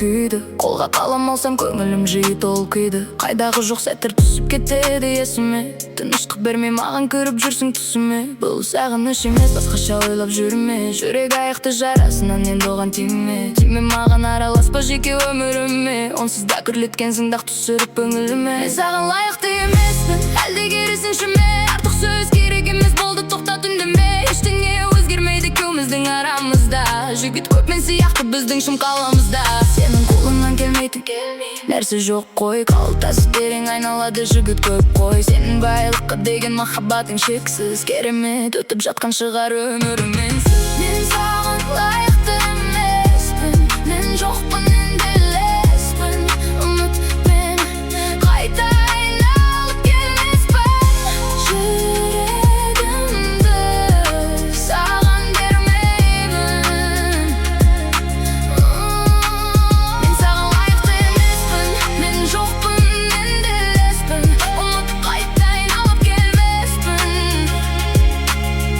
күйді. Қолға қалам алсам көңілім жиі толқиды. Қайдағы жоқ сәттер түсіп кетеді есіме. Тыныштық бермей маған көріп жүрсің түсіме. Бұл сағыныш емес басқаша ойлап жүрме. Жүрек аяқты жарасынан енді оған тиме. Тиме маған араласпа жеке өміріме. Онсыз да күрлеткенсің дақ түсіріп көңіліме. Мен саған лайықты емеспін, әлде керісінше ме? Артық сөз керек емес, болды тоқтат үндеме. Ештеңе өзгермейді екеуміздің арамызда. Жігіт көп мен сияқты біздің шымқаламызда. Сенің қолыңнан келмейтін нәрсе жоқ қой. Қалтасы терең айналады жігіт көп қой. Сенің байлыққа деген махаббатың шексіз. Керемет өтіп жатқан шығар өміріменсіз. Мен саған лайықты емеспін, мен жоқпын енделеспін. Ұмыт мені, қайта айналып келмеспін. Жүрегімді саған бермеймін. Мен саған лайықты емеспін, мен жоқпын енделеспін. Ұмыт қайта айналып келмеспін.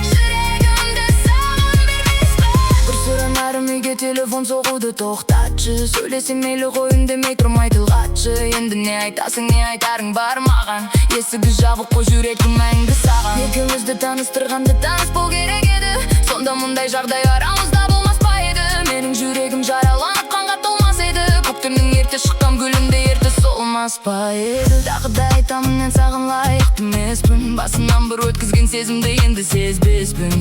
Жүрегімді саған бермеспін. Бір сұранарым үйге телефон соғуды тоқтатшы. Сөйлесем мейлі ғой үндемей тұрмай тіл қатшы. Енді не айтасың, не айтарың бар маған? Есігі жабық қой жүрегім мәңгі саған. Екеумізді таныстырғанда таныс бол керек еді. Сонда мұндай жағдай арамызда болмас па еді? Менің жүрегім жараланып қанға толмас еді. Көктемнің ерте шыққан гүлінде ерте солмас па еді? Тағы да айтамын, мен саған лайықты емеспін. Басынан бір өткізген сезімді енді сезбеспін.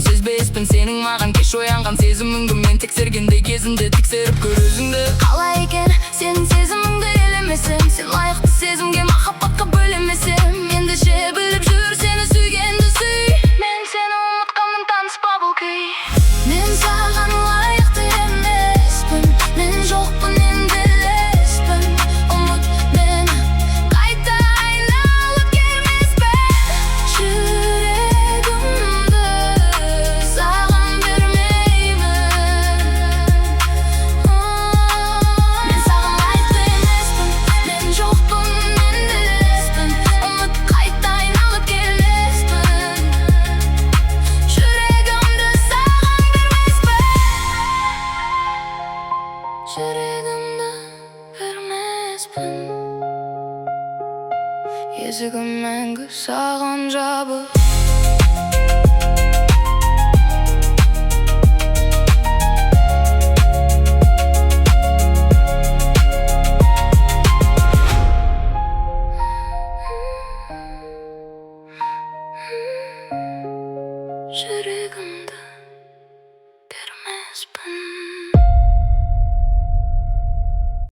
Сенің маған кеш оянған сезіміңді мен тексергенде кезімді тексеріп көр өзіңді. Қалай екен сенің сезіміңді елемесем, сен лайықты сезімге махаббатқа бөлемесем. Ендеше біліп жүр, сені сүйгенді сүй. Мен сені ұмытқанмын, таныспа бұл күй. Мен саған лайықты емеспін, мен жоқпын енделеспін. Ұмыт мені, қайта айналып келмеспін. Жүрегімді саған бермеймін. Мен саған лайықты емеспін, мен жоқпын енделеспін. Ұмыт қайта айналып келмеспін. Жүрегімді саған бермеспін. Жүрегімді бермеспін. Есігім мәңгі саған жабық. Жүрегімді